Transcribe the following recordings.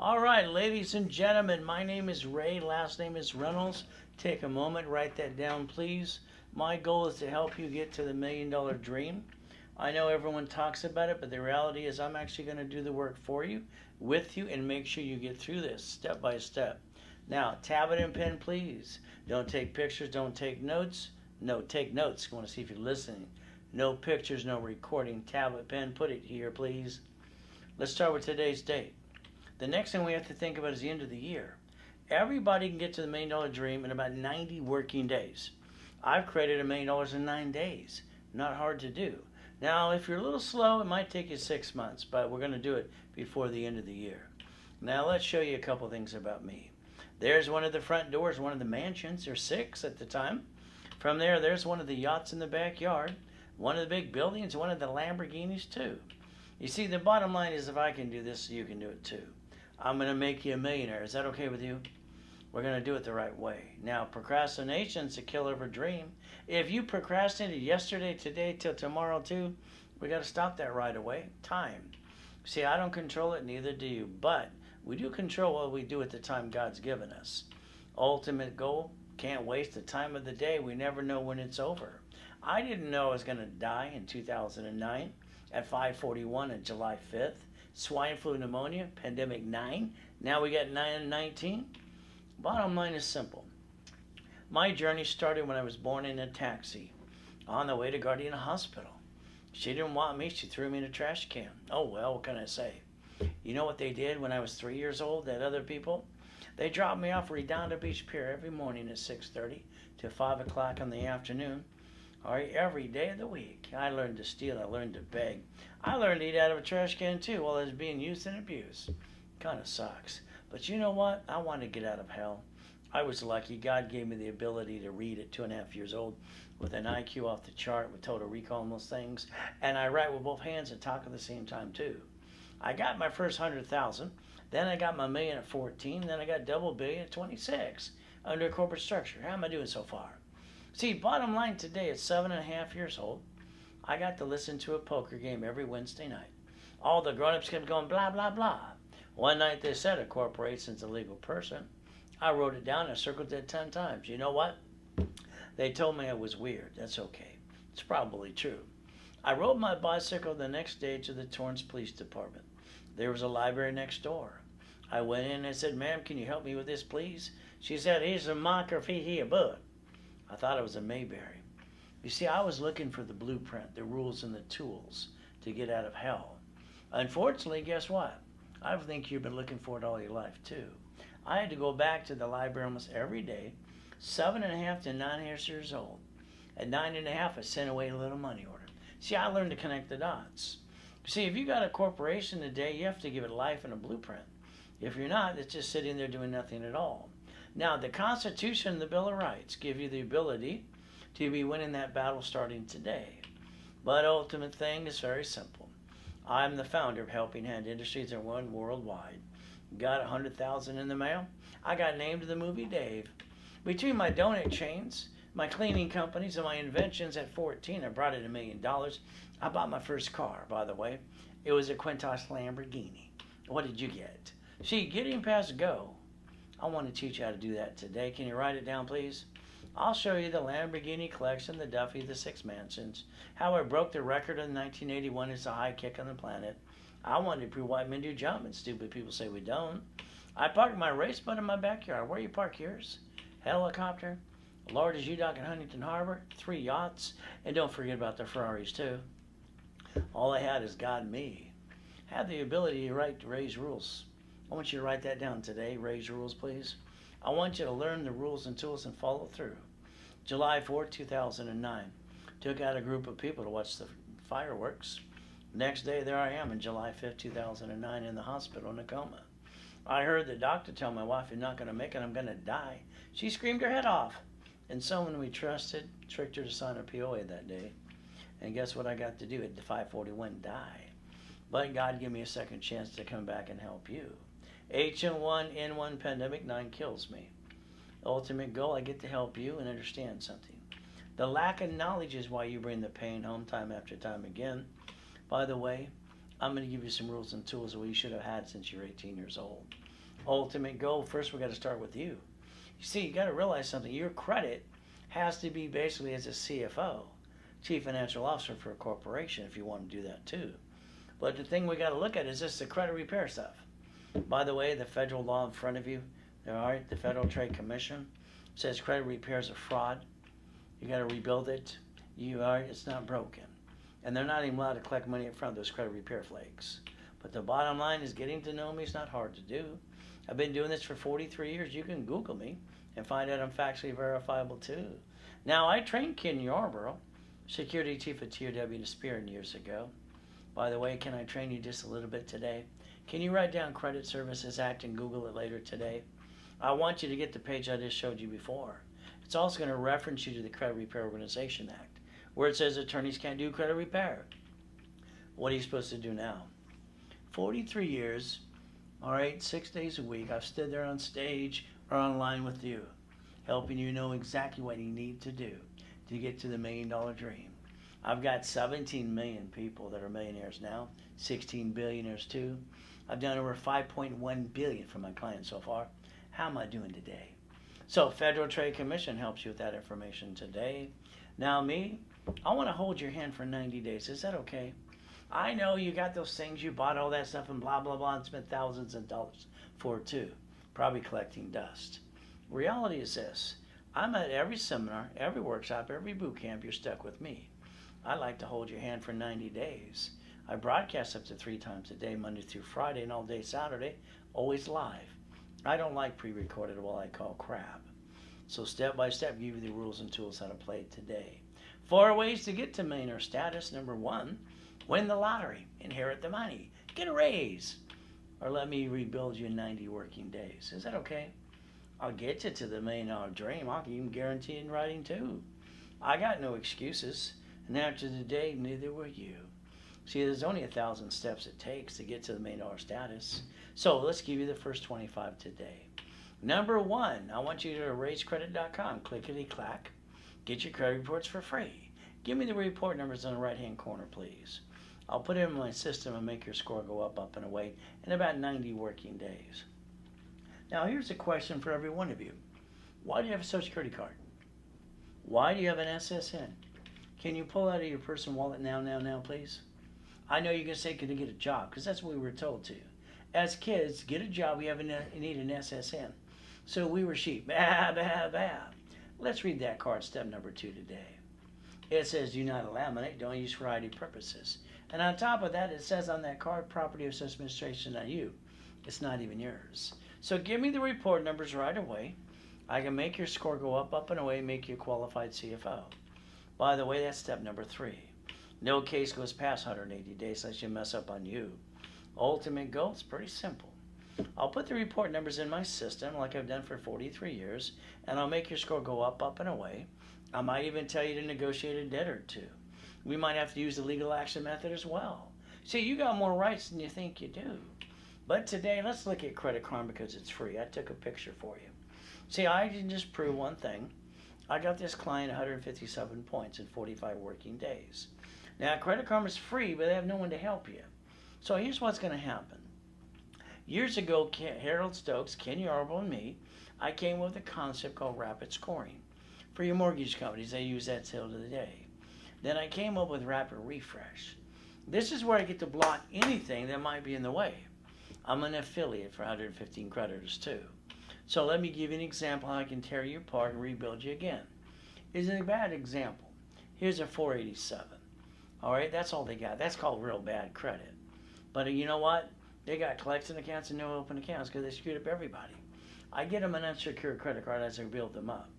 All right, ladies and gentlemen, my name is Ray, last name is Reynolds. Take a moment, write that down, please. My goal is to help you get to the $1 million dream. I know everyone talks about it, but the reality is I'm actually going to do the work for you, with you, and make sure you get through this step by step. Now, tablet and pen, please. Don't take pictures, don't take notes. No, take notes. I want to see if you're listening. No pictures, no recording. Tablet, pen, put it here, please. Let's start with today's date. The next thing we have to think about is the end of the year. Everybody can get to the $1 million dream in about 90 working days. I've created $1 million in 9 days. Not hard to do. Now, if you're a little slow, it might take you 6 months, but we're going to do it before the end of the year. Now, let's show you a couple things about me. There's one of the front doors, one of the mansions. There's 6 at the time. From there, there's one of the yachts in the backyard, one of the big buildings, one of the Lamborghinis, too. You see, the bottom line is if I can do this, you can do it, too. I'm going to make you a millionaire. Is that okay with you? We're going to do it the right way. Now, procrastination's a killer of a dream. If you procrastinated yesterday, today, till tomorrow too, we got to stop that right away. Time. See, I don't control it, neither do you. But we do control what we do at the time God's given us. Ultimate goal, can't waste the time of the day. We never know when it's over. I didn't know I was going to die in 2009 at 5:41 on July 5th. Swine flu, pneumonia, pandemic 9. Now we got 9 and 19. Bottom line is simple. My journey started when I was born in a taxi on the way to Gardena Hospital. She didn't want me. She threw me in a trash can. Oh, well, what can I say? You know what they did when I was 3 years old, that other people? They dropped me off Redondo Beach Pier every morning at 6:30 to 5 o'clock in the afternoon. All right, every day of the week. I learned to steal. I learned to beg. I learned to eat out of a trash can too while I was being used and abused. Kind of sucks. But you know what? I wanted to get out of hell. I was lucky. God gave me the ability to read at 2.5 years old with an IQ off the chart with total recall and those things. And I write with both hands and talk at the same time too. I got my first 100,000. Then I got my million at 14. Then I got double billion at 26 under a corporate structure. How am I doing so far? See, bottom line today, at 7.5 years old, I got to listen to a poker game every Wednesday night. All the grown-ups kept going blah, blah, blah. One night they said a corporation's a legal person. I wrote it down and circled it 10 times. You know what? They told me I was weird. That's okay. It's probably true. I rode my bicycle the next day to the Torrance Police Department. There was a library next door. I went in and said, "Ma'am, can you help me with this, please?" She said, "Here's a marker for here, bud." I thought it was a Mayberry. You see, I was looking for the blueprint, the rules, and the tools to get out of hell. Unfortunately, guess what? I think you've been looking for it all your life, too. I had to go back to the library almost every day, 7.5 to 9 years old. At 9.5, I sent away a little money order. See, I learned to connect the dots. See, if you got a corporation today, you have to give it life and a blueprint. If you're not, it's just sitting there doing nothing at all. Now, the Constitution and the Bill of Rights give you the ability to be winning that battle starting today. But ultimate thing is very simple. I'm the founder of Helping Hand Industries and one worldwide. Got 100,000 in the mail. I got named to the movie Dave. Between my donut chains, my cleaning companies, and my inventions at 14, I brought in $1 million. I bought my first car, by the way. It was a Quintos Lamborghini. What did you get? See, getting past go. I want to teach you how to do that today. Can you write it down, please? I'll show you the Lamborghini collection, the Duffy, the 6 mansions, how I broke the record in 1981 as a high kick on the planet. I wanted to prove white men do jump, and stupid people say we don't. I parked my race boat in my backyard. Where you park yours? Helicopter, Lourdes U-Dock in Huntington Harbor, 3 yachts, and don't forget about the Ferraris too. All I had is God and me. Had the ability to write Ray's rules. I want you to write that down today. Ray's rules, please. I want you to learn the rules and tools and follow through. July 4, 2009. Took out a group of people to watch the fireworks. Next day, there I am on July 5, 2009 in the hospital in a coma. I heard the doctor tell my wife, "You're not going to make it, I'm going to die." She screamed her head off. And someone we trusted tricked her to sign a POA that day. And guess what I got to do at the 541? Die. But God gave me a second chance to come back and help you. H1N1 pandemic 9 kills me. Ultimate goal, I get to help you and understand something. The lack of knowledge is why you bring the pain home time after time again. By the way, I'm going to give you some rules and tools that you should have had since you're 18 years old. Ultimate goal, first we got to start with you. You see, you got to realize something. Your credit has to be basically as a CFO, Chief Financial Officer for a corporation, if you want to do that too. But the thing we got to look at is this: the credit repair stuff. By the way, the federal law in front of you, all right, the Federal Trade Commission says credit repair is a fraud. You got to rebuild it. It's not broken. And they're not even allowed to collect money up front, those credit repair flakes. But the bottom line is, getting to know me is not hard to do. I've been doing this for 43 years. You can Google me and find out I'm factually verifiable too. Now, I trained Ken Yarborough, security chief at TOW in Spearn years ago. By the way, can I train you just a little bit today? Can you write down Credit Services Act and Google it later today? I want you to get the page I just showed you before. It's also going to reference you to the Credit Repair Organization Act, where it says attorneys can't do credit repair. What are you supposed to do now? 43 years, all right, 6 days a week, I've stood there on stage or online with you, helping you know exactly what you need to do to get to the $1 million dream. I've got 17 million people that are millionaires now, 16 billionaires too. I've done over 5.1 billion for my clients so far. How am I doing today? So Federal Trade Commission helps you with that information today. Now me, I want to hold your hand for 90 days. Is that okay? I know you got those things, you bought all that stuff and blah, blah, blah, and spent thousands of dollars for it too. Probably collecting dust. Reality is this: I'm at every seminar, every workshop, every boot camp. You're stuck with me. I like to hold your hand for 90 days. I broadcast up to 3 times a day, Monday through Friday, and all day Saturday, always live. I don't like pre-recorded, what I call crap. So step by step, give you the rules and tools how to play it today. 4 ways to get to millionaire status. Number 1, win the lottery, inherit the money, get a raise, or let me rebuild you in 90 working days. Is that okay? I'll get you to the $1 million dream. I'll even guarantee in writing too. I got no excuses, and after today, neither will you. See, there's only 1,000 steps it takes to get to the $1 million status. So let's give you the first 25 today. Number 1, I want you to raisecredit.com. Clickety-clack. Get your credit reports for free. Give me the report numbers on the right-hand corner, please. I'll put it in my system and make your score go up, and away in about 90 working days. Now, here's a question for every one of you. Why do you have a Social Security card? Why do you have an SSN? Can you pull out of your personal wallet now, please? I know you're going to say, can you get a job? Because that's what we were told to. As kids, get a job, you need an SSN. So we were sheep. Bah, bah, bah. Let's read that card, step number 2 today. It says, do not laminate, don't use for ID purposes. And on top of that, it says on that card, property of such administration on you. It's not even yours. So give me the report numbers right away. I can make your score go up and away, make you a qualified CFO. By the way, that's step number 3. No case goes past 180 days unless you mess up on you. Ultimate goal is pretty simple. I'll put the report numbers in my system like I've done for 43 years, and I'll make your score go up and away. I might even tell you to negotiate a debt or 2. We might have to use the legal action method as well. See, you got more rights than you think you do. But today, let's look at Credit Karma because it's free. I took a picture for you. See, I can just prove one thing. I got this client 157 points in 45 working days. Now, Credit Karma is free, but they have no one to help you. So here's what's going to happen. Years ago, Harold Stokes, Ken Yarborough, and me, I came up with a concept called rapid scoring. For your mortgage companies, they use that till to the day. Then I came up with rapid refresh. This is where I get to block anything that might be in the way. I'm an affiliate for 115 creditors too. So let me give you an example how I can tear you apart and rebuild you again. Is it a bad example? Here's a 487. All right, that's all they got. That's called real bad credit. But you know what? They got collection accounts and no open accounts because they screwed up everybody. I get them an unsecured credit card as I build them up.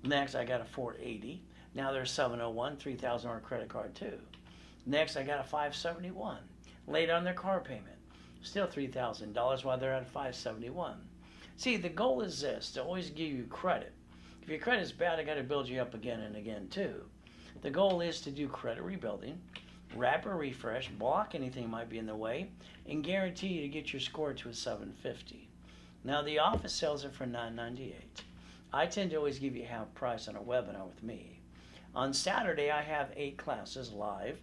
Next, I got a 480. Now there's 701, $3,000 credit card too. Next, I got a 571. Laid on their car payment. Still $3,000 while they're at 571. See, the goal is this, to always give you credit. If your credit's bad, I got to build you up again and again too. The goal is to do credit rebuilding, rapid refresh, block anything might be in the way, and guarantee you to get your score to a 750. Now the office sells it for $998. I tend to always give you half price on a webinar with me. On Saturday, I have 8 classes live.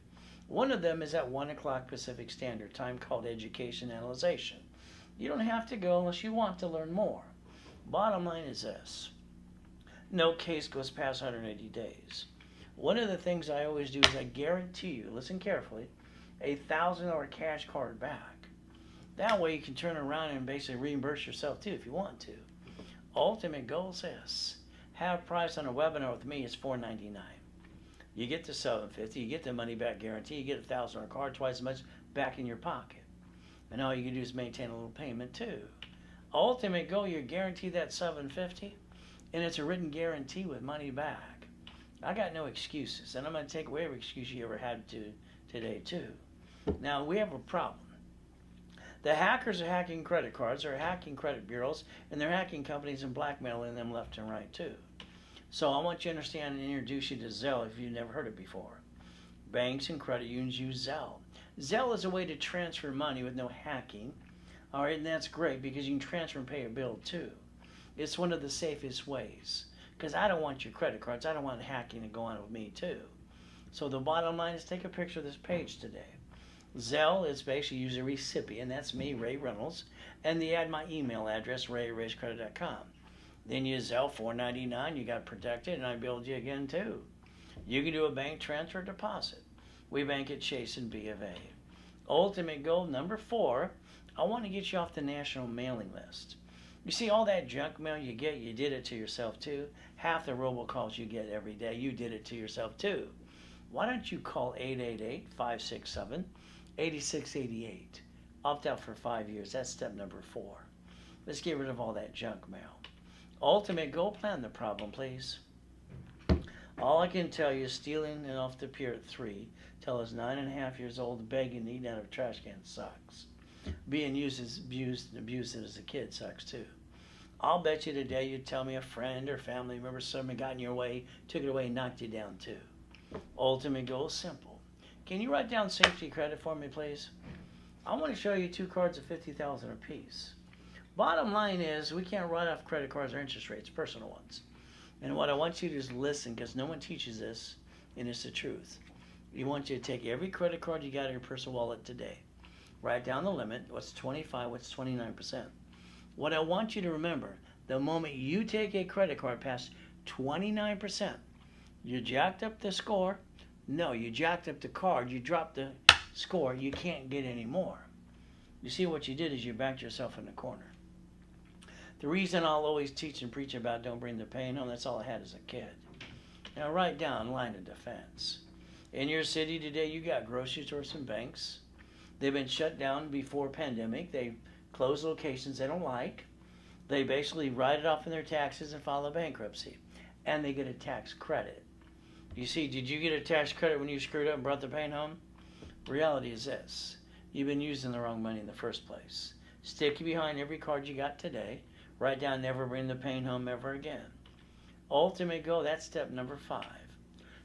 One of them is at 1 o'clock Pacific Standard Time called Education Analyzation. You don't have to go unless you want to learn more. Bottom line is this. No case goes past 180 days. One of the things I always do is I guarantee you, listen carefully, a $1,000 cash card back. That way you can turn around and basically reimburse yourself too if you want to. Ultimate goal is this. Half price on a webinar with me is $4.99. You get the $750, you get the money back guarantee, you get a $1,000 card, twice as much back in your pocket. And all you can do is maintain a little payment too. Ultimate goal, you're guaranteed that $750, and it's a written guarantee with money back. I got no excuses, and I'm going to take away every excuse you ever had today too. Now, we have a problem. The hackers are hacking credit cards, they're hacking credit bureaus, and they're hacking companies and blackmailing them left and right too. So I want you to understand and introduce you to Zelle if you've never heard it before. Banks and credit unions use Zelle. Zelle is a way to transfer money with no hacking. All right, and that's great because you can transfer and pay a bill too. It's one of the safest ways because I don't want your credit cards. I don't want hacking to go on with me too. So the bottom line is take a picture of this page today. Zelle is basically use a recipient. That's me, Ray Reynolds. And they add my email address, ray@raisecredit.com. Then you Zelle $4.99. You got protected, and I billed you again too. You can do a bank transfer deposit. We bank at Chase and B of A. Ultimate goal number 4. I want to get you off the national mailing list. You see all that junk mail you get, you did it to yourself too. Half the robocalls you get every day, you did it to yourself too. Why don't you call 888-567-8688. Opt out for 5 years. That's step number 4. Let's get rid of all that junk mail. Ultimate goal, plan the problem, please. All I can tell you is stealing and off the pier at 3 till I was 9.5 years old, begging to eat out of a trash can sucks. Being abused as a kid sucks too. I'll bet you today you'd tell me a friend or family member, someone got in your way, took it away, and knocked you down too. Ultimate goal is simple. Can you write down safety credit for me, please? I want to show you 2 cards of $50,000 apiece. Bottom line is we can't write off credit cards or interest rates, personal ones. And what I want you to do is listen, because no one teaches this, and it's the truth. We want you to take every credit card you got in your personal wallet today. Write down the limit, what's 25, what's 29%. What I want you to remember, the moment you take a credit card past 29%, you jacked up the score. No, you jacked up the card, you dropped the score, you can't get any more. You see what you did is you backed yourself in the corner. The reason I'll always teach and preach about don't bring the pain home, that's all I had as a kid. Now write down line of defense. In your city today, you got grocery stores and banks. They've been shut down before pandemic. They closed locations they don't like. They basically write it off in their taxes and file a bankruptcy. And they get a tax credit. You see, did you get a tax credit when you screwed up and brought the pain home? Reality is this. You've been using the wrong money in the first place. Stick behind every card you got today. Write down never bring the pain home ever again. Ultimate goal, that's step number 5.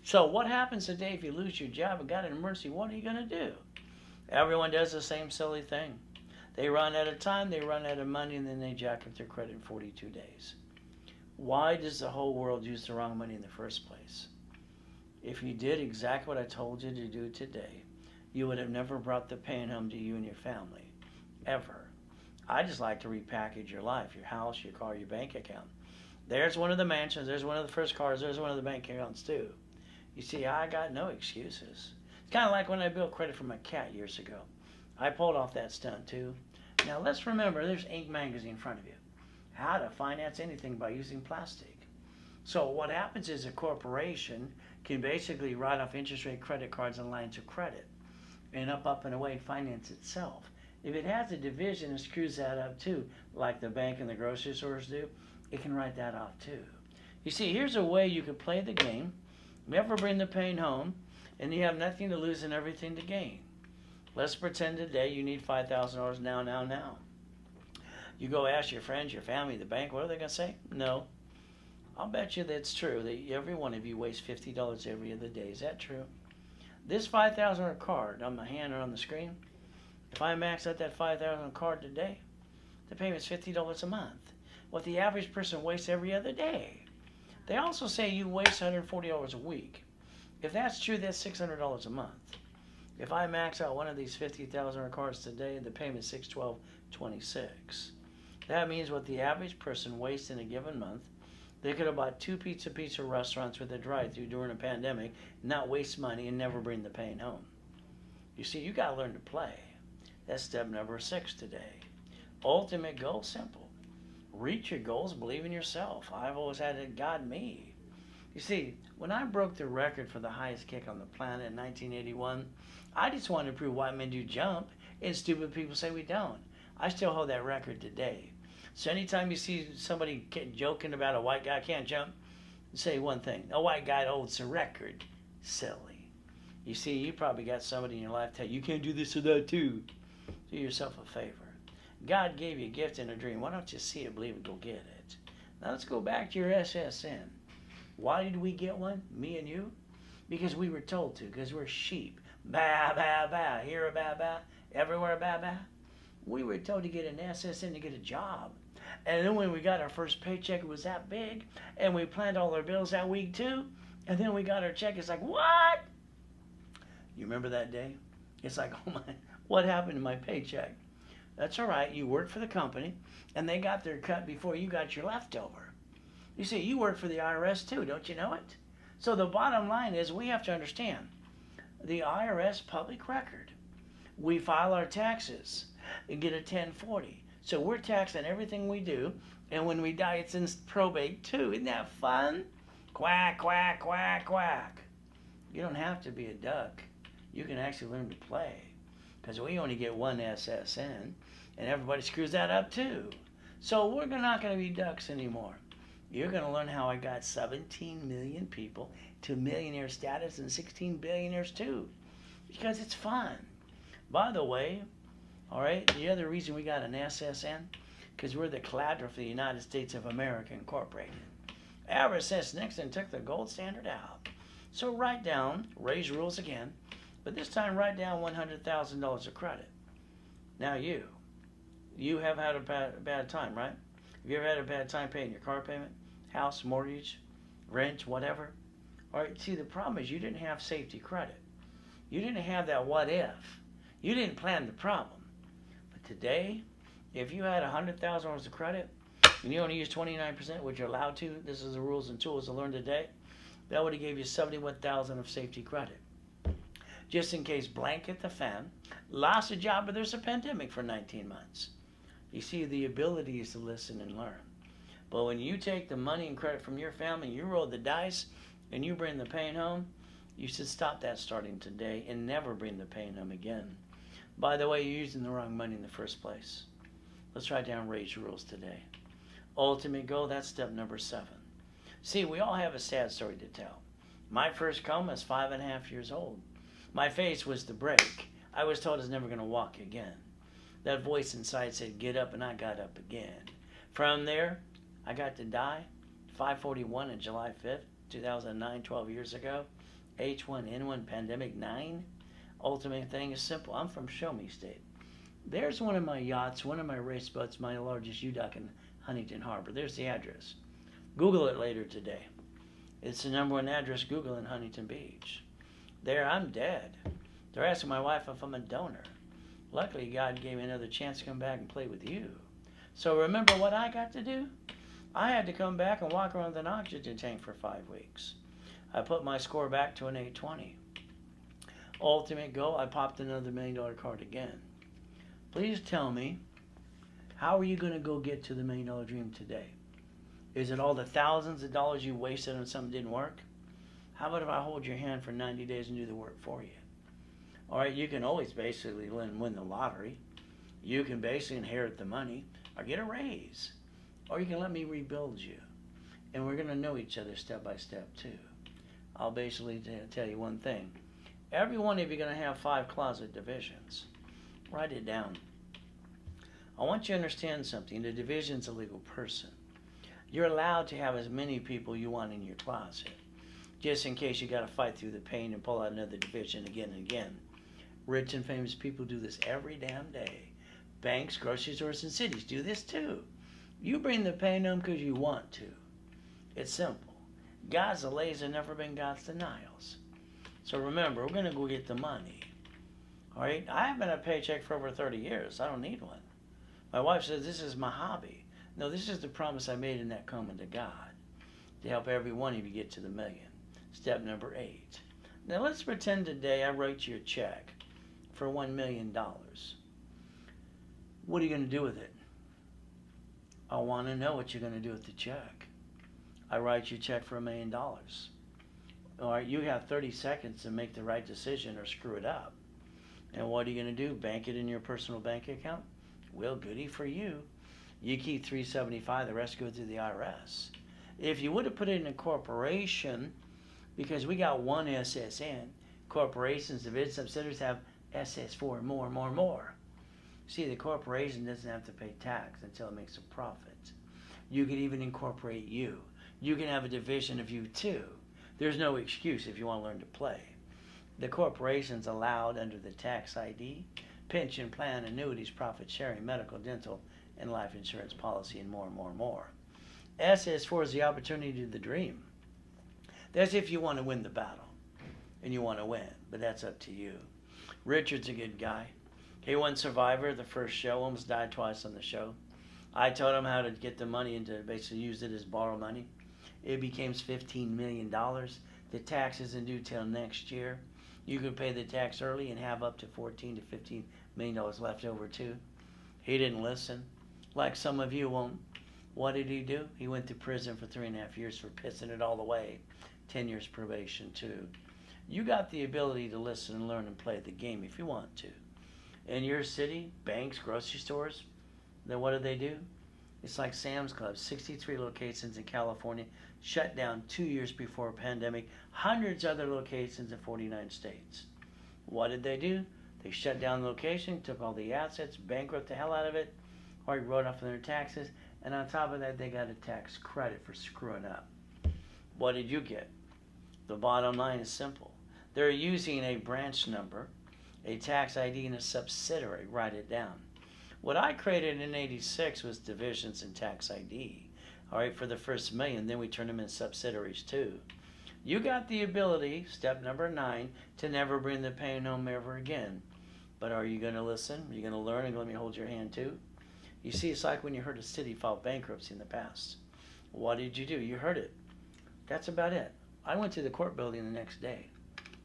So what happens today if you lose your job and got an emergency? What are you going to do? Everyone does the same silly thing. They run out of time, they run out of money, and then they jack up their credit in 42 days. Why does the whole world use the wrong money in the first place? If you did exactly what I told you to do today, you would have never brought the pain home to you and your family, ever. I just like to repackage your life, your house, your car, your bank account. There's one of the mansions, there's one of the first cars, there's one of the bank accounts too. You see, I got no excuses. It's kind of like when I built credit for my cat years ago. I pulled off that stunt too. Now let's remember, there's Inc. magazine in front of you. How to finance anything by using plastic. So what happens is a corporation can basically write off interest rate credit cards and lines of credit and up and away finance itself. If it has a division and screws that up too, like the bank and the grocery stores do, it can write that off too. You see, here's a way you could play the game, never bring the pain home, and you have nothing to lose and everything to gain. Let's pretend today you need $5,000 now. You go ask your friends, your family, the bank, what are they going to say? No. I'll bet you that's true, that every one of you wastes $50 every other day. Is that true? This $5,000 card on my hand or on the screen, if I max out that $5,000 card today, the payment's $50 a month. What the average person wastes every other day. They also say you waste $140 a week. If that's true, that's $600 a month. If I max out one of these 50,000 cards today, the payment is $612.26. That means what the average person wastes in a given month, they could have bought two pizza restaurants with a drive-through during a pandemic, not waste money and never bring the pain home. You see, you got to learn to play. That's step number 6 today. Ultimate goal, simple. Reach your goals, believe in yourself. I've always had it, God, me. You see, when I broke the record for the highest kick on the planet in 1981, I just wanted to prove white men do jump, and stupid people say we don't. I still hold that record today. So anytime you see somebody joking about a white guy can't jump, say one thing: a white guy holds the record. Silly. You see, you probably got somebody in your life tell you can't do this or that too. Do yourself a favor. God gave you a gift and a dream. Why don't you see it, believe it, go get it? Now let's go back to your SSN. Why did we get one, me and you? Because we were told to, because we're sheep. Ba, ba, ba, here a ba, ba, everywhere ba, ba. We were told to get an SSN to get a job. And then when we got our first paycheck, it was that big, and we planned all our bills that week too, and then we got our check. It's like, what? You remember that day? It's like, oh my, what happened to my paycheck? That's all right. You worked for the company, and they got their cut before you got your leftover. You see, you work for the IRS too, don't you know it? So the bottom line is we have to understand the IRS public record. We file our taxes and get a 1040. So we're taxed on everything we do, and when we die, it's in probate too. Isn't that fun? Quack, quack, quack, quack. You don't have to be a duck. You can actually learn to play, because we only get one SSN, and everybody screws that up too. So we're not going to be ducks anymore. You're going to learn how I got 17 million people to millionaire status and 16 billionaires too, because it's fun. By the way, all right, the other reason we got an SSN, because we're the collateral for the United States of America Incorporated. Ever since Nixon took the gold standard out. So write down, raise rules again, but this time write down $100,000 of credit. Now you have had a bad time, right? Have you ever had a bad time paying your car payment, house, mortgage, rent, whatever? All right, see, the problem is you didn't have safety credit. You didn't have that what if. You didn't plan the problem. But today, if you had $100,000 of credit and you only use 29%, which you're allowed to, this is the rules and tools to learn today, that would have gave you $71,000 of safety credit. Just in case blank hit the fan, lost a job, but there's a pandemic for 19 months. You see, the ability is to listen and learn. But when you take the money and credit from your family, you roll the dice, and you bring the pain home, you should stop that starting today and never bring the pain home again. By the way, you're using the wrong money in the first place. Let's write down raise rules today. Ultimate goal, that's step number 7. See, we all have a sad story to tell. My first coma is 5.5 years old. My face was the break. I was told I was never going to walk again. That voice inside said, get up, and I got up again. From there, I got to die, 5:41 on July 5th, 2009, 12 years ago. H1N1 pandemic 9. Ultimate thing is simple. I'm from Show Me State. There's one of my yachts, one of my race boats, my largest U-Dock in Huntington Harbor. There's the address. Google it later today. It's the #1 address Google in Huntington Beach. There, I'm dead. They're asking my wife if I'm a donor. Luckily, God gave me another chance to come back and play with you. So remember what I got to do? I had to come back and walk around with an oxygen tank for 5 weeks. I put my score back to an 820. Ultimate goal, I popped another $1 million card again. Please tell me, how are you going to go get to the $1 million dream today? Is it all the thousands of dollars you wasted on something that didn't work? How about if I hold your hand for 90 days and do the work for you? All right, you can always basically win the lottery. You can basically inherit the money or get a raise. Or you can let me rebuild you. And we're going to know each other step by step too. I'll basically tell you one thing. Every one of you are going to have 5 closet divisions. Write it down. I want you to understand something. The division's a legal person. You're allowed to have as many people you want in your closet, just in case you got to fight through the pain and pull out another division again and again. Rich and famous people do this every damn day. Banks, grocery stores, and cities do this too. You bring the pain home because you want to. It's simple. God's delays have never been God's denials. So remember, we're going to go get the money. All right, I haven't had a paycheck for over 30 years. I don't need one. My wife says this is my hobby. No, this is the promise I made in that comment to God to help every one of you get to the million. Step number 8. Now let's pretend today I write you a check for $1 million. What are you going to do with it? I want to know what you're going to do with the check. I write you a check for $1 million. All right, you have 30 seconds to make the right decision or screw it up. And what are you going to do? Bank it in your personal bank account? Well, goody for you. You keep $375, the rest go through the IRS. If you would have put it in a corporation, because we got one SSN, corporations, division subsidiaries have SS4 and more. See, the corporation doesn't have to pay tax until it makes a profit. You can even incorporate you. You can have a division of you too. There's no excuse if you want to learn to play. The corporation's allowed under the tax ID, pension plan, annuities, profit sharing, medical, dental, and life insurance policy, and more. SS4 is the opportunity to the dream. That's if you want to win the battle, and you want to win, but that's up to you. Richard's a good guy. He won Survivor, the first show, almost died twice on the show. I taught him how to get the money and to basically use it as borrow money. It became $15 million. The tax isn't due till next year. You can pay the tax early and have up to $14 to $15 million left over too. He didn't listen, like some of you won't. What did he do? He went to prison for 3.5 years for pissing it all away. 10 years probation too. You got the ability to listen and learn and play the game if you want to. In your city, banks, grocery stores, then what do? It's like Sam's Club, 63 locations in California, shut down 2 years before a pandemic, hundreds of other locations in 49 states. What did they do? They shut down the location, took all the assets, bankrupt the hell out of it, or wrote off on their taxes, and on top of that, they got a tax credit for screwing up. What did you get? The bottom line is simple. They're using a branch number, a tax ID, and a subsidiary. Write it down. What I created in '86 was divisions and tax ID. All right, for the first million, then we turned them into subsidiaries too. You got the ability, step number 9, to never bring the pain home ever again. But are you going to listen? Are you going to learn and let me hold your hand too? You see, it's like when you heard a city file bankruptcy in the past. What did you do? You heard it. That's about it. I went to the court building the next day.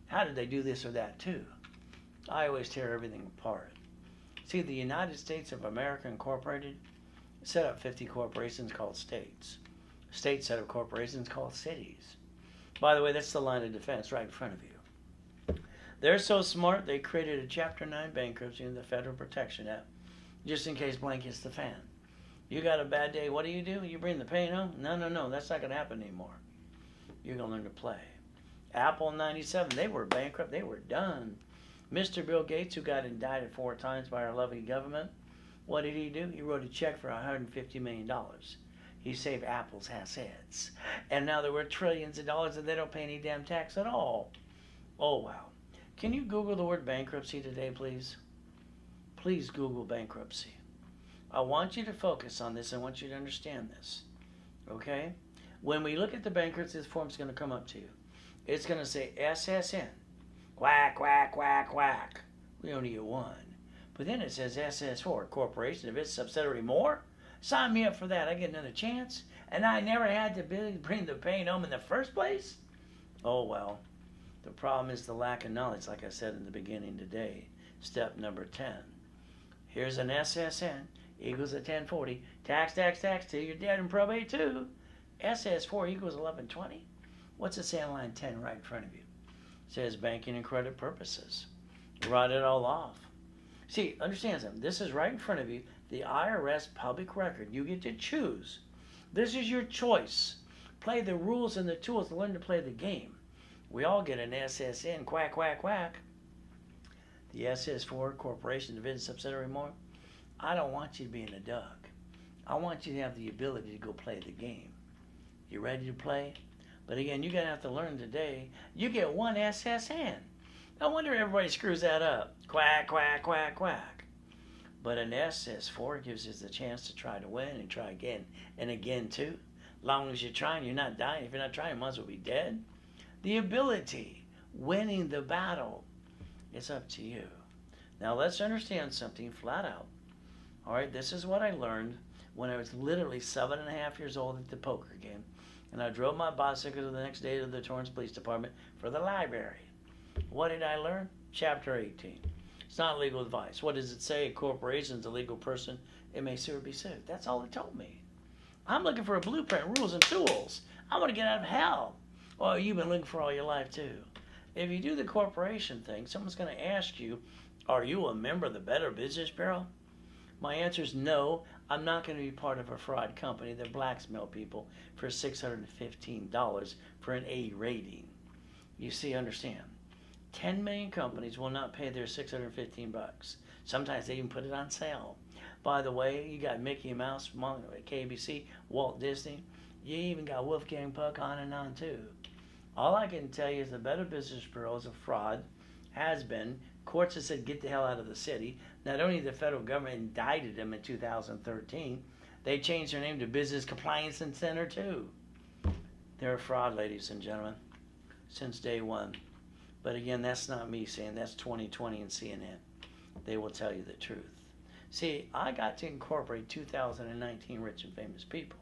How did they do this or that too? I always tear everything apart. See, the United States of America Incorporated set up 50 corporations called states. States set up corporations called cities. By the way, that's the line of defense right in front of you. They're so smart, they created a Chapter 9 bankruptcy in the Federal Protection Act, just in case blank hits the fan. You got a bad day, what do? You bring the pain home? No, that's not going to happen anymore. You're going to learn to play. Apple in '97, they were bankrupt, they were done. Mr. Bill Gates, who got indicted 4 times by our lovely government, what did he do? He wrote a check for $150 million. He saved Apple's assets. And now there were trillions of dollars and they don't pay any damn tax at all. Oh, wow. Can you Google the word bankruptcy today, please? Please Google bankruptcy. I want you to focus on this. I want you to understand this. Okay? When we look at the bankruptcy, this form's going to come up to you. It's going to say SSN. Quack, quack, quack, quack. We only get one. But then it says SS4, corporation, if it's subsidiary more. Sign me up for that. I get another chance. And I never had to bring the pain home in the first place. Oh, well. The problem is the lack of knowledge, like I said in the beginning today. Step number 10. Here's an SSN equals a 1040. Tax till you're dead in probate too. SS4 equals 1120. What's it say on line 10 right in front of you? It says banking and credit purposes. Write it all off. See, understand something. This is right in front of you. The IRS public record. You get to choose. This is your choice. Play the rules and the tools to learn to play the game. We all get an SSN. Quack, quack, quack. The SS4, corporation, division, subsidiary, more. I don't want you to be in a duck. I want you to have the ability to go play the game. You ready to play? But again, you're going to have to learn today. You get one SSN. No wonder everybody screws that up. Quack, quack, quack, quack. But an SS4 gives us the chance to try to win and try again and again too. Long as you're trying, you're not dying. If you're not trying, you might as well be dead. The ability, winning the battle, it's up to you. Now let's understand something flat out. All right, this is what I learned when I was literally 7.5 years old at the poker game. And I drove my bicycle the next day to the Torrance Police Department for the library. What did I learn? Chapter 18. It's not legal advice. What does it say? A corporation is a legal person. It may sue or be sued. That's all it told me. I'm looking for a blueprint, rules, and tools. I want to get out of hell. Well, you've been looking for all your life, too. If you do the corporation thing, someone's going to ask you, are you a member of the Better Business Bureau? My answer is no. I'm not going to be part of a fraud company that blackmail people for $615 for an A rating. You see, understand. 10 million companies will not pay their $615. Sometimes they even put it on sale. By the way, you got Mickey Mouse, KBC, Walt Disney. You even got Wolfgang Puck, on and on too. All I can tell you is the Better Business Bureau is a fraud, has been. Courts have said get the hell out of the city. Not only the federal government indicted them in 2013, they changed their name to Business Compliance Center too. They're a fraud, ladies and gentlemen, since day one. But again, that's not me saying, that's 2020 and CNN. They will tell you the truth. See, I got to incorporate 2019 Rich and Famous People,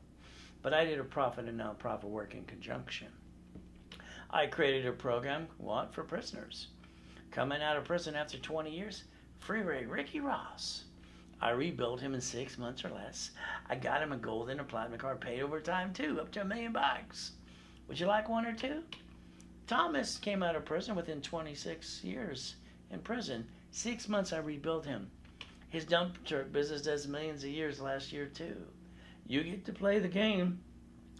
but I did a profit and nonprofit work in conjunction. I created a program, what, for prisoners. Coming out of prison after 20 years, free Ricky Ross. I rebuilt him in 6 months or less. I got him a gold and a platinum card, paid over time too, up to $1 million. Would you like one or two? Thomas came out of prison within 26 years in prison. 6 months I rebuilt him. His dump truck business does millions of years last year too. You get to play the game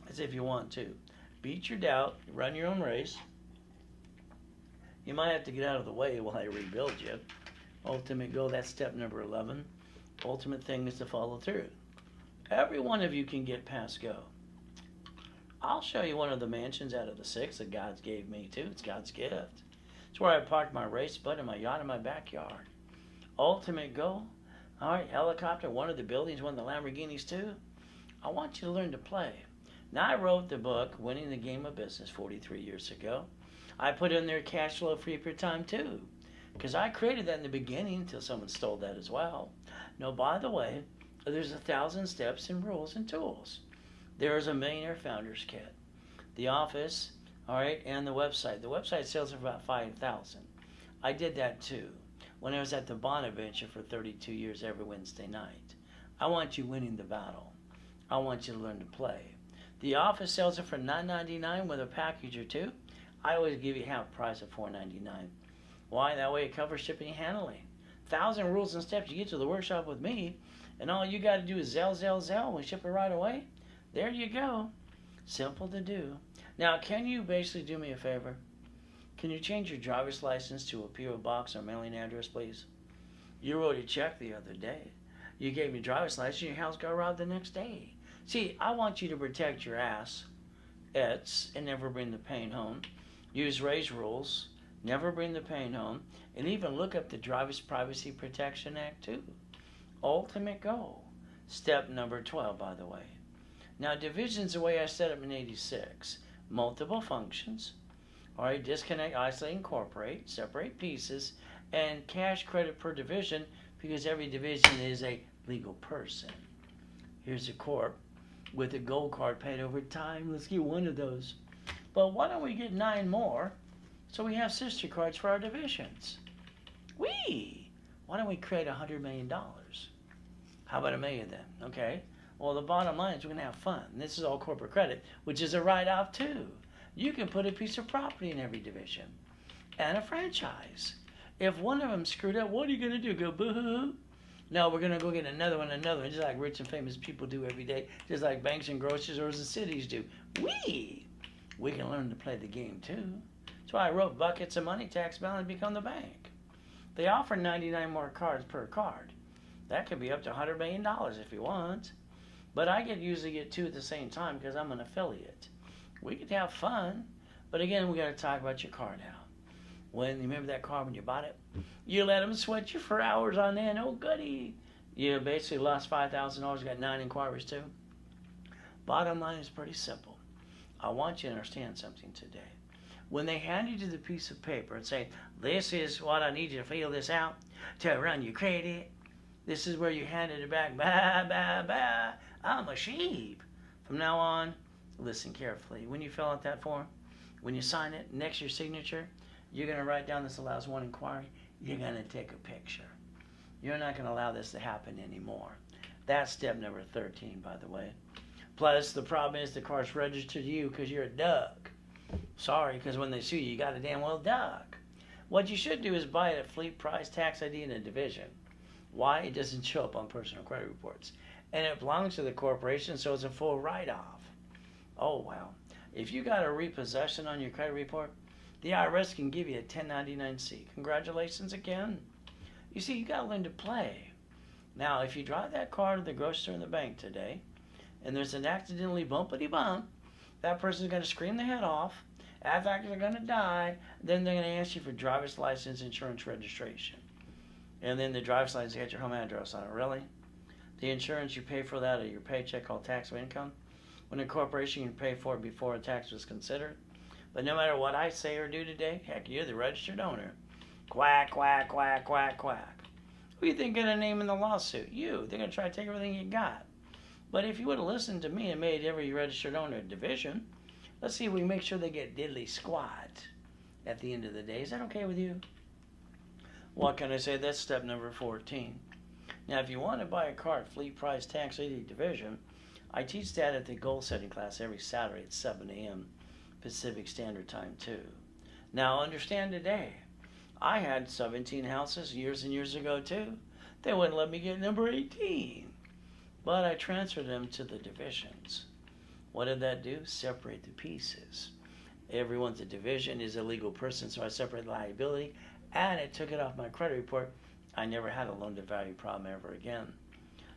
as if you want to. Beat your doubt, run your own race. You might have to get out of the way while I rebuild you. Ultimate goal, that's step number 11. Ultimate thing is to follow through. Every one of you can get past go. I'll show you one of the mansions out of the 6 that God gave me too. It's God's gift. It's where I parked my race boat and my yacht in my backyard. Ultimate goal. All right, helicopter, one of the buildings, one of the Lamborghinis too. I want you to learn to play. Now, I wrote the book, Winning the Game of Business, 43 years ago. I put in there cash flow free for time too, because I created that in the beginning until someone stole that as well. No, by the way, there's 1,000 steps and rules and tools. There's a Millionaire Founders Kit, the office, all right, and the website. The website sells for about $5,000. I did that too when I was at the Bonaventure for 32 years every Wednesday night. I want you winning the battle. I want you to learn to play. The office sells it for $9.99 with a package or two. I always give you half price of $4.99. Why? That way it covers shipping and handling. 1,000 rules and steps. You get to the workshop with me, and all you got to do is Zelle. We ship it right away. There you go. Simple to do. Now, can you basically do me a favor? Can you change your driver's license to a P.O. box or mailing address, please? You wrote a check the other day. You gave me a driver's license, your house got robbed the next day. See, I want you to protect your ass, and never bring the pain home. Use Ray's rules, never bring the pain home, and even look up the Driver's Privacy Protection Act too. Ultimate goal. Step number 12, by the way. Now, division's the way I set up in 86. Multiple functions. All right, disconnect, isolate, incorporate, separate pieces, and cash credit per division, because every division is a legal person. Here's a corp with a gold card paid over time. Let's get one of those. But why don't we get 9 more so we have sister cards for our divisions? Why don't we create $100 million? How about $1 million then? Okay. Well, the bottom line is we're going to have fun. And this is all corporate credit, which is a write-off too. You can put a piece of property in every division and a franchise. If one of them screwed up, what are you going to do? Go boo-hoo-hoo? No, we're going to go get another one, just like rich and famous people do every day, just like banks and grocery stores and cities do. We can learn to play the game too. That's why I wrote buckets of money, tax balance, become the bank. They offer 99 more cards per card. That could be up to $100 million if you want. But I usually get 2 at the same time because I'm an affiliate. We could have fun, but again, we got to talk about your card now. When you remember that card when you bought it, you let them sweat you for hours on end. Oh goody! You basically lost $5,000. Got 9 inquiries too. Bottom line is pretty simple. I want you to understand something today. When they hand you the piece of paper and say, this is what I need you to fill this out to run your credit. This is where you handed it back. Bah, bah, bah. I'm a sheep. From now on, listen carefully. When you fill out that form, when you sign it, next to your signature, you're going to write down this allows one inquiry. You're going to take a picture. You're not going to allow this to happen anymore. That's step number 13, by the way. Plus, the problem is the car's registered to you because you're a duck. Sorry, because when they sue you, you got a damn well duck. What you should do is buy it at fleet price, tax ID, and a division. Why? It doesn't show up on personal credit reports. And it belongs to the corporation, so it's a full write-off. Oh, wow. If you got a repossession on your credit report, the IRS can give you a 1099-C. Congratulations again. You see, you got to learn to play. Now, if you drive that car to the grocery store and the bank today, and there's an accidentally bumpity bump, that person's going to scream their head off, act like they're going to die, then they're going to ask you for driver's license, insurance, registration. And then the driver's license has your home address on it. Really? The insurance, you pay for that, or your paycheck called taxable income. When a corporation, you can pay for it before a tax was considered. But no matter what I say or do today, heck, you're the registered owner. Quack, quack, quack, quack, quack. Who do you think got a name in the lawsuit? You. They're going to try to take everything you got. But if you would have listened to me and made every registered owner a division, let's see if we make sure they get diddly squat at the end of the day. Is that okay with you? What can I say? That's step number 14. Now, if you want to buy a car at fleet price tax ID division, I teach that at the goal setting class every Saturday at 7 a.m. Pacific Standard Time too. Now, understand today, I had 17 houses years and years ago too. They wouldn't let me get number 18. But I transferred them to the divisions. What did that do? Separate the pieces. Everyone's a division is a legal person, so I separated liability, and it took it off my credit report. I never had a loan-to-value problem ever again.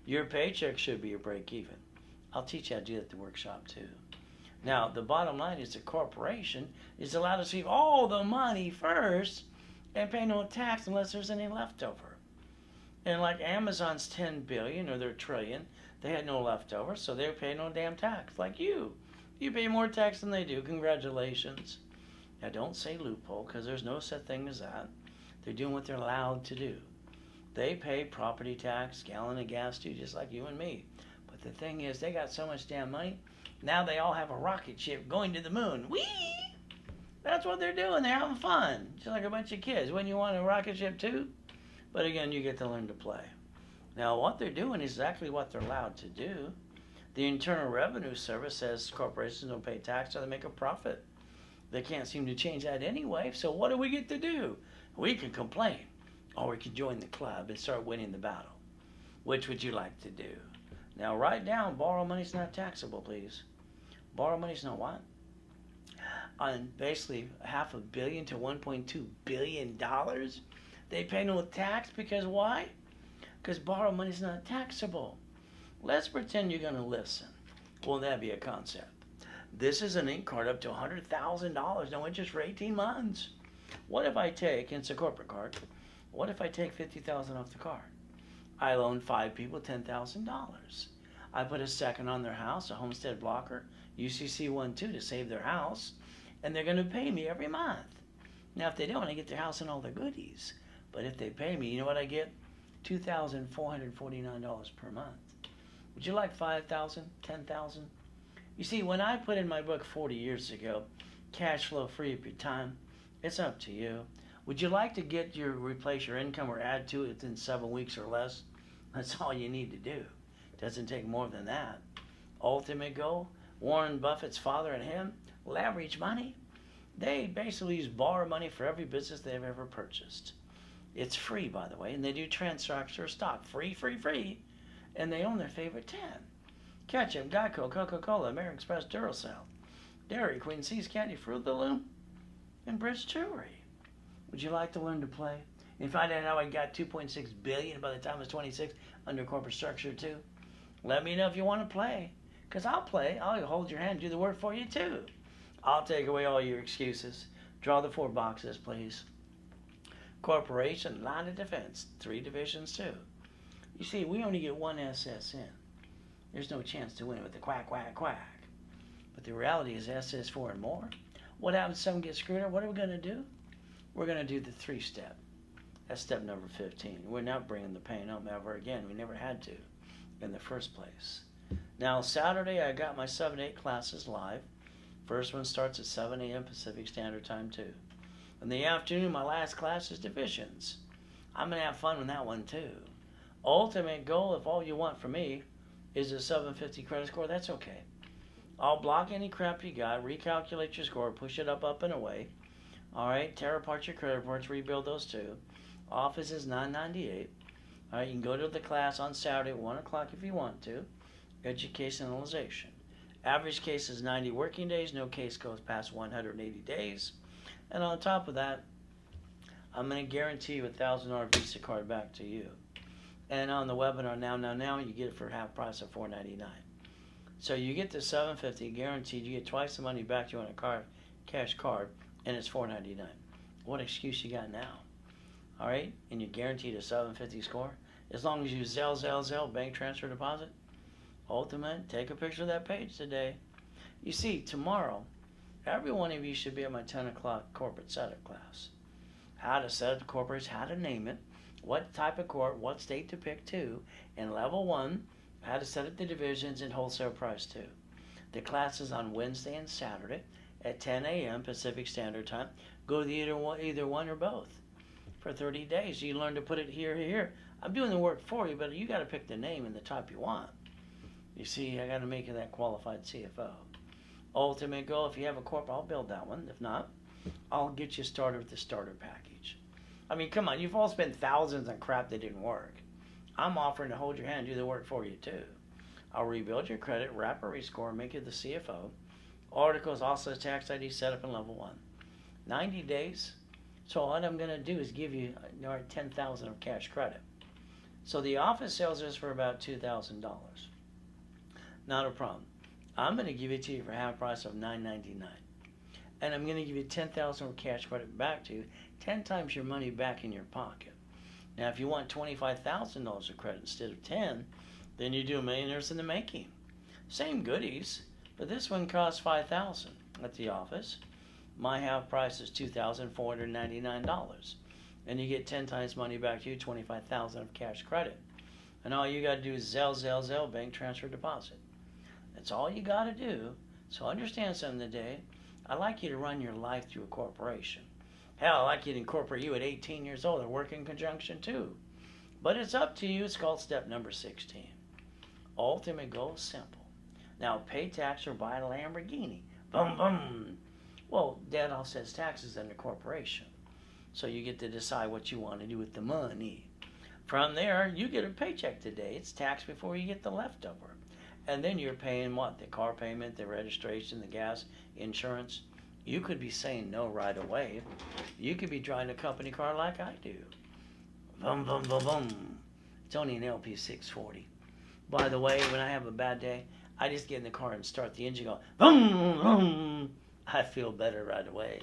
Your paycheck should be a break-even. I'll teach you how to do that at the workshop too. Now, the bottom line is the corporation is allowed to receive all the money first and pay no tax unless there's any leftover. And like Amazon's 10 billion or their trillion, they had no leftover, so they pay no damn tax. Like you. You pay more tax than they do. Congratulations. Now, don't say loophole, because there's no such thing as that. They're doing what they're allowed to do. They pay property tax, gallon of gas too, just like you and me. But the thing is, they got so much damn money, now they all have a rocket ship going to the moon. Whee! That's what they're doing. They're having fun. Just like a bunch of kids. Wouldn't you want a rocket ship too? But again, you get to learn to play. Now, what they're doing is exactly what they're allowed to do. The Internal Revenue Service says corporations don't pay tax or they make a profit. They can't seem to change that anyway, so what do we get to do? We can complain, or we can join the club and start winning the battle. Which would you like to do? Now, write down, borrow money's not taxable, please. Borrow money's not what? On basically $500 million to $1.2 billion, they pay no tax because why? Because borrow money's not taxable. Let's pretend you're going to listen. Won't that be a concept? This is an ink card up to $100,000, no interest for 18 months. What if I take, and it's a corporate card, what if I take $50,000 off the card? I loan 5 people $10,000. I put a second on their house, a homestead blocker, UCC 1-2 to save their house, and they're going to pay me every month. Now, if they don't, I get their house and all the goodies. But if they pay me, you know what I get? $2,449 per month. Would you like $5,000, $10,000? You see, when I put in my book 40 years ago, Cash Flow Free Up Your Time, it's up to you. Would you like to get replace your income or add to it within 7 weeks or less? That's all you need to do. Doesn't take more than that. Ultimate goal, Warren Buffett's father and him, leverage money. They basically use borrow money for every business they've ever purchased. It's free, by the way, and they do transfer stock. Free, free, free. And they own their favorite 10. Ketchup, Geico, Coca-Cola, American Express, Duracell, Dairy Queen, See's Candy, Fruit of the Loom, and Bridge Jewelry. Would you like to learn to play? And find out how I got $2.6 billion by the time I was 26 under corporate structure too? Let me know if you want to play. Because I'll play. I'll hold your hand, do the work for you too. I'll take away all your excuses. Draw the 4 boxes, please. Corporation, line of defense, 3 divisions too. You see, we only get 1 SS in. There's no chance to win with the quack, quack, quack. But the reality is SS4 and more. What happens if someone gets screwed up? What are we going to do? We're going to do the 3-step. That's step number 15. We're not bringing the pain up ever again. We never had to in the first place. Now, Saturday, I got my 7-8 classes live. First one starts at 7 a.m. Pacific Standard Time, too. In the afternoon, my last class is divisions. I'm going to have fun with that one, too. Ultimate goal, if all you want from me is a 750 credit score, that's okay. I'll block any crap you got, recalculate your score, push it up and away. All right, tear apart your credit reports, rebuild those too. Office is $9.98. All right, you can go to the class on Saturday at 1 o'clock if you want to. Educationalization. Average case is 90 working days. No case goes past 180 days. And on top of that, I'm going to guarantee you a $1,000 Visa card back to you. And on the webinar now, you get it for half price of $4.99. So you get the $750 guaranteed. You get twice the money back to you on a cash card, and it's $4.99. What excuse you got now? All right, and you're guaranteed a $750 score as long as you Zelle, bank transfer deposit. Ultimate, take a picture of that page today. You see, tomorrow, every one of you should be at my 10 o'clock corporate setup class. How to set up the corporation, how to name it, what type of corp, what state to pick to, and level 1, how to set up the divisions and wholesale price too. The class is on Wednesday and Saturday at 10 a.m. Pacific Standard Time. Go to either one or both for 30 days. You learn to put it here. I'm doing the work for you, but you got to pick the name and the type you want. You see, I got to make you that qualified CFO. Ultimate goal, if you have a corp, I'll build that one. If not, I'll get you started with the starter package. I mean, come on, you've all spent thousands on crap that didn't work. I'm offering to hold your hand and do the work for you too. I'll rebuild your credit, wrap a rescore, make you the CFO. Articles, also tax ID, set up in level 1. 90 days. So what I'm going to do is give you $10,000 of cash credit. So the office sells this for about $2,000. Not a problem. I'm going to give it to you for half price of $9.99. And I'm going to give you $10,000 of cash credit back to you, 10 times your money back in your pocket. Now, if you want $25,000 of credit instead of 10, then you do Millionaires in the Making. Same goodies, but this one costs $5,000 at the office. My half price is $2,499, and you get 10 times money back to you, $25,000 of cash credit. And all you got to do is Zelle, bank transfer deposit. That's all you got to do. So understand something today. I'd like you to run your life through a corporation. Hell, I'd like you to incorporate you at 18 years old and work in conjunction too. But it's up to you. It's called step number 16. Ultimate goal is simple. Now, pay tax or buy a Lamborghini. Boom, boom. Well, Dad all says taxes in the corporation. So you get to decide what you want to do with the money. From there, you get a paycheck today. It's taxed before you get the leftover. And then you're paying what? The car payment, the registration, the gas, insurance. You could be saying no right away. You could be driving a company car like I do. Boom, boom, boom, boom. It's only an LP 640. By the way, when I have a bad day, I just get in the car and start the engine going, boom, boom. I feel better right away.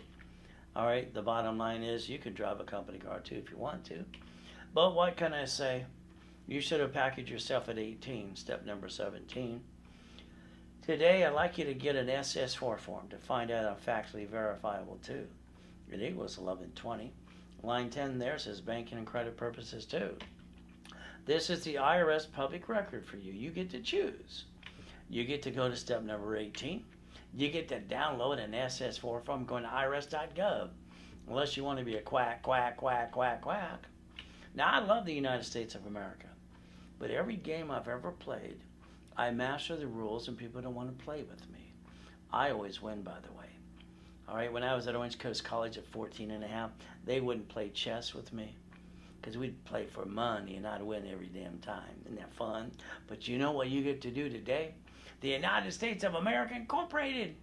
All right, the bottom line is you could drive a company car too if you want to. But what can I say? You should have packaged yourself at 18, step number 17. Today, I'd like you to get an SS4 form to find out I'm factually verifiable too. It equals 1120. Line 10 there says banking and credit purposes too. This is the IRS public record for you. You get to choose. You get to go to step number 18. You get to download an SS4 form going to irs.gov. Unless you want to be a quack, quack, quack, quack, quack. Now, I love the United States of America. But every game I've ever played, I master the rules and people don't want to play with me. I always win, by the way. All right, when I was at Orange Coast College at 14 and a half, they wouldn't play chess with me because we'd play for money and I'd win every damn time. Isn't that fun? But you know what you get to do today? The United States of America Incorporated.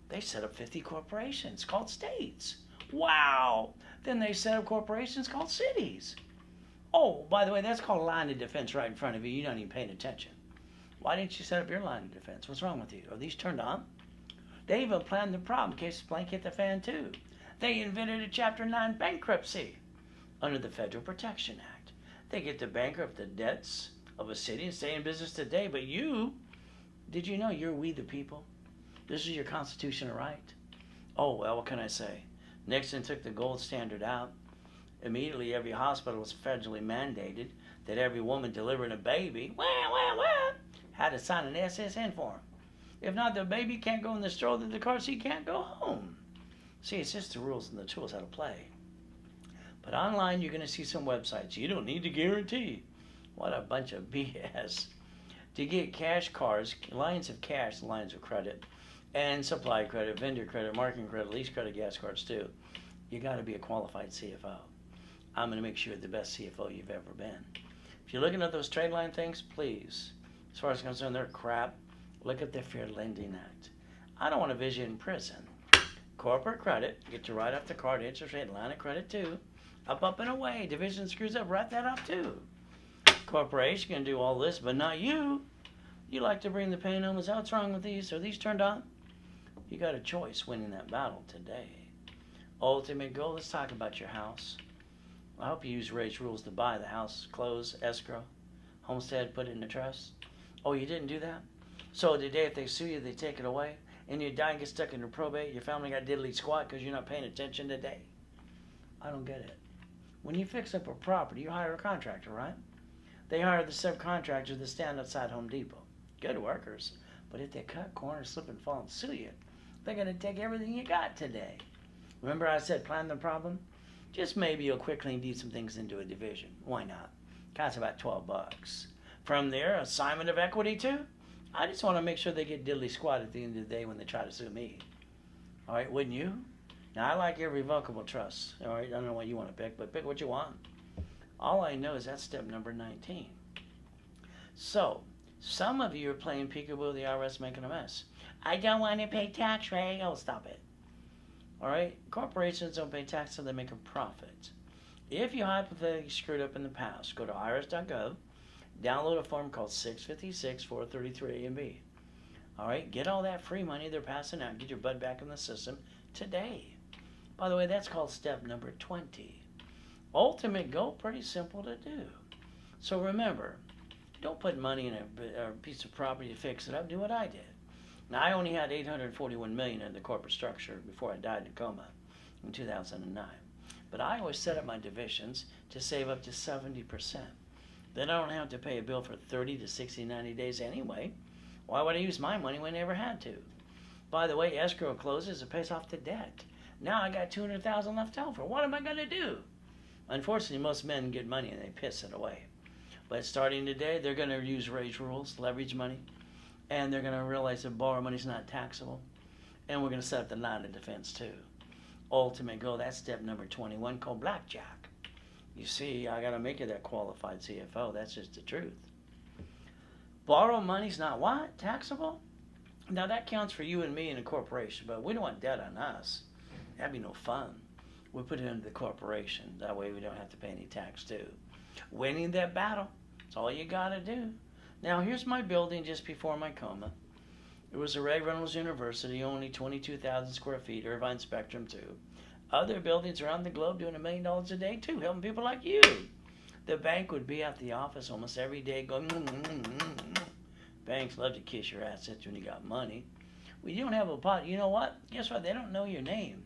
They set up 50 corporations called states. Wow! Then they set up corporations called cities. Oh, by the way, that's called a line of defense right in front of you. You're not even paying attention. Why didn't you set up your line of defense? What's wrong with you? Are these turned on? They even planned the problem in case the blank hit the fan too. They invented a Chapter 9 bankruptcy under the Federal Protection Act. They get to bankrupt the debts of a city and stay in business today. But you, did you know you're we the people? This is your constitutional right. Oh, well, what can I say? Nixon took the gold standard out. Immediately, every hospital was federally mandated that every woman delivering a baby had to sign an SSN form. If not, the baby can't go in the stroller, the car seat can't go home. See, it's just the rules and the tools how to play. But online, you're going to see some websites. You don't need to guarantee. What a bunch of BS. To get cash cards, lines of cash, lines of credit, and supply credit, vendor credit, marketing credit, lease credit, gas cards too, you got to be a qualified CFO. I'm going to make sure you're the best CFO you've ever been. If you're looking at those trade line things, please, as far as I'm concerned, they're crap. Look at the Fair Lending Act. I don't want to visit in prison. Corporate credit, get to write off the card interest rate, line of credit too. Up and away. Division screws up, write that off too. Corporation can do all this, but not you. You like to bring the pain home. Is that what's wrong with these? Are these turned on? You got a choice winning that battle today. Ultimate goal, let's talk about your house. I hope you use Ray's rules to buy the house, close, escrow, homestead, put it in the trust. Oh, you didn't do that? So today if they sue you, they take it away, and you die and get stuck in probate, your family got diddly squat because you're not paying attention today. I don't get it. When you fix up a property, you hire a contractor, right? They hire the subcontractors that stand outside Home Depot. Good workers. But if they cut corners, slip and fall and sue you, they're going to take everything you got today. Remember I said plan the problem? Just maybe you'll quickly need some things into a division. Why not? Costs about $12. From there, assignment of equity too? I just want to make sure they get diddly squat at the end of the day when they try to sue me. All right, wouldn't you? Now, I like irrevocable trust. All right, I don't know what you want to pick, but pick what you want. All I know is that's step number 19. So, some of you are playing peekaboo, the IRS making a mess. I don't want to pay tax, Ray. Oh, stop it. All right, corporations don't pay tax until they make a profit. If you hypothetically screwed up in the past, go to irs.gov, download a form called 656 433 A and B. All right, get all that free money they're passing out, get your butt back in the system today. By the way, that's called step number 20. Ultimate goal, pretty simple to do. So remember, don't put money in a piece of property to fix it up. Do what I did. Now, I only had $841 million in the corporate structure before I died in coma in 2009. But I always set up my divisions to save up to 70%. Then I don't have to pay a bill for 30 to 60, 90 days anyway. Why would I use my money when I never had to? By the way, escrow closes, it pays off the debt. Now I got $200,000 left over. What am I going to do? Unfortunately, most men get money and they piss it away. But starting today, they're going to use Ray's rules, leverage money, and they're going to realize that borrow money is not taxable. And we're going to set up the line of defense too. Ultimate goal, that's step number 21, called blackjack. You see, I got to make you that qualified CFO. That's just the truth. Borrow money's not what? Taxable? Now that counts for you and me in a corporation, but we don't want debt on us. That'd be no fun. We put it into the corporation. That way we don't have to pay any tax too. Winning that battle, that's all you got to do. Now here's my building just before my coma. It was a Reynolds University, only 22,000 square feet, Irvine Spectrum too. Other buildings around the globe doing $1 million a day too, helping people like you. The bank would be at the office almost every day going, Banks love to kiss your ass when you got money. Well, you don't have a pot. You know what? Guess what? They don't know your name.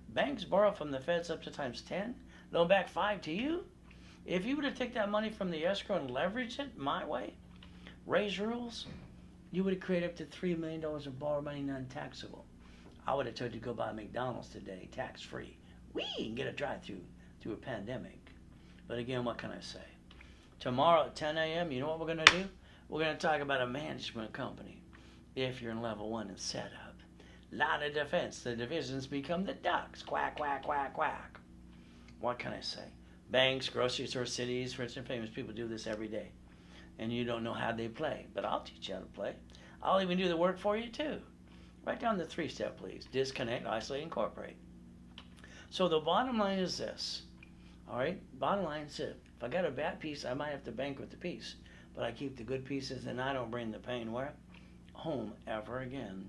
Banks borrow from the feds up to times 10, loan back 5 to you. If you were to take that money from the escrow and leverage it my way, raise rules, you would have created up to $3 million of borrowed money non-taxable. I would have told you to go buy McDonald's today, tax-free. And get a drive-through through a pandemic. But again, what can I say? Tomorrow at 10 a.m., you know what we're going to do? We're going to talk about a management company. If you're in level 1 and set up. Line of defense. The divisions become the ducks. Quack, quack, quack, quack. What can I say? Banks, grocery stores, cities, rich and famous people do this every day. And you don't know how they play. But I'll teach you how to play. I'll even do the work for you too. Write down the 3-step, please. Disconnect, isolate, incorporate. So the bottom line is this. All right? Bottom line is it. If I got a bad piece, I might have to bank with the piece. But I keep the good pieces and I don't bring the pain where? Home ever again.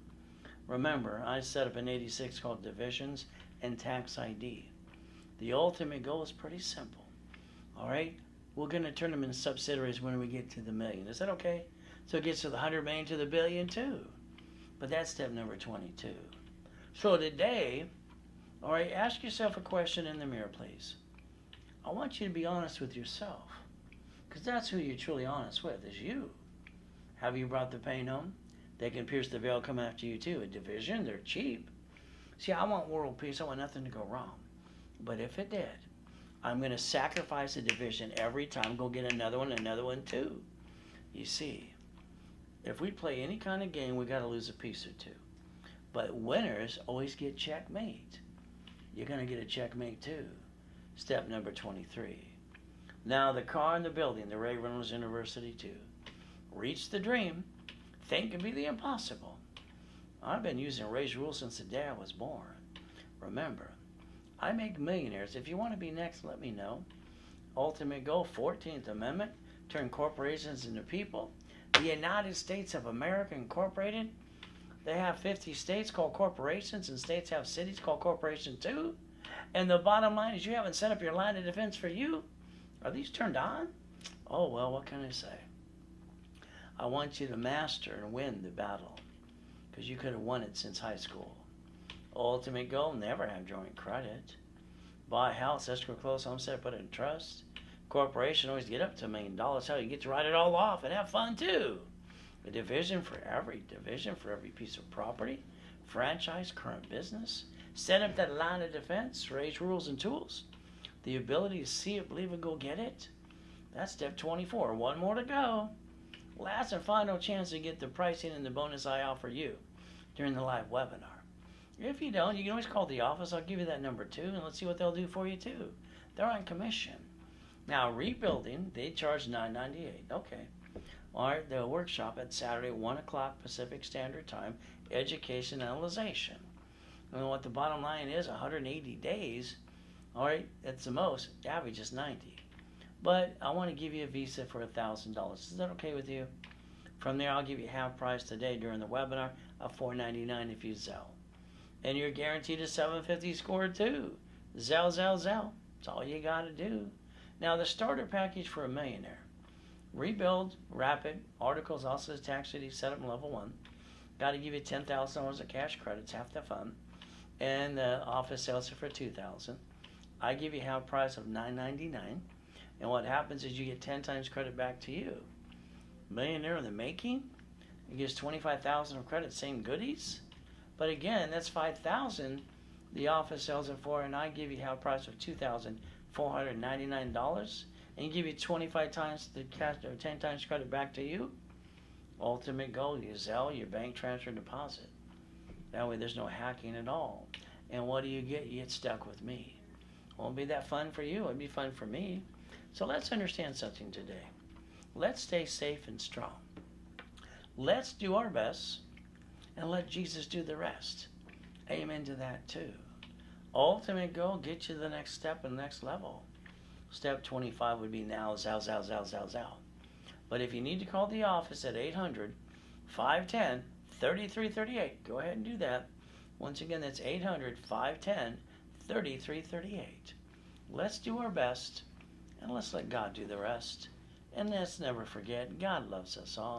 Remember, I set up an 86 called Divisions and Tax ID. The ultimate goal is pretty simple. All right? We're going to turn them into subsidiaries when we get to the million. Is that okay? So it gets to the 100 million to the billion too. But that's step number 22. So today, all right, ask yourself a question in the mirror, please. I want you to be honest with yourself, because that's who you're truly honest with, is you. Have you brought the pain home? They can pierce the veil, come after you too. A division, they're cheap. See, I want world peace. I want nothing to go wrong. But if it did, I'm going to sacrifice a division every time. Go get another one too. You see, if we play any kind of game, we got to lose a piece or two. But winners always get checkmate. You're going to get a checkmate too. Step number 23. Now the car and the building, the Reynolds University too. Reach the dream. Think and be the impossible. I've been using Ray's rules since the day I was born. Remember, I make millionaires. If you want to be next, let me know. Ultimate goal, 14th Amendment, turn corporations into people. The United States of America Incorporated, they have 50 states called corporations, and states have cities called corporations too. And the bottom line is you haven't set up your line of defense for you. Are these turned on? Oh, well, what can I say? I want you to master and win the battle, because you could have won it since high school. Ultimate goal, never have joint credit. Buy a house, escrow, close, homestead, put it in trust. Corporation always get up to $1 million. Hell, you get to write it all off and have fun too. A division for every piece of property. Franchise, current business. Set up that line of defense, raise rules and tools. The ability to see it, believe it, go get it. That's step 24. One more to go. Last and final chance to get the pricing and the bonus I offer you during the live webinar. If you don't, you can always call the office. I'll give you that number too, and let's see what they'll do for you too. They're on commission. Now, rebuilding, they charge $9.98. Okay. All right, the workshop at Saturday, 1 o'clock Pacific Standard Time, education and analyzation. And what the bottom line is, 180 days, all right, that's the most. The average is 90. But I want to give you a visa for $1,000. Is that okay with you? From there, I'll give you half price today during the webinar of $4.99 if you Zelle. And you're guaranteed a $750 score too. Zelle, Zelle, Zelle. That's all you got to do. Now, the starter package for a millionaire. Rebuild, rapid, articles, also the tax city, set up in level 1. Got to give you $10,000 of cash credits, half the fun. And the office sales are for $2,000. I give you half price of $9.99. And what happens is you get 10 times credit back to you. Millionaire in the making, it gives $25,000 of credit, same goodies. But again, that's $5,000 the office sells it for, and I give you half price of $2,499, and give you 25 times the cash or 10 times credit back to you. Ultimate goal, your Zelle, your bank transfer, deposit. That way there's no hacking at all. And what do? You get stuck with me. Won't be that fun for you, it'd be fun for me. So let's understand something today. Let's stay safe and strong. Let's do our best and let Jesus do the rest. Amen to that too. Ultimate goal, get you to the next step and next level. Step 25 would be now, Zelle, Zelle, Zelle, Zelle, Zelle. But if you need to call the office at 800-510-3338, go ahead and do that. Once again, that's 800-510-3338. Let's do our best, and let's let God do the rest. And let's never forget, God loves us all.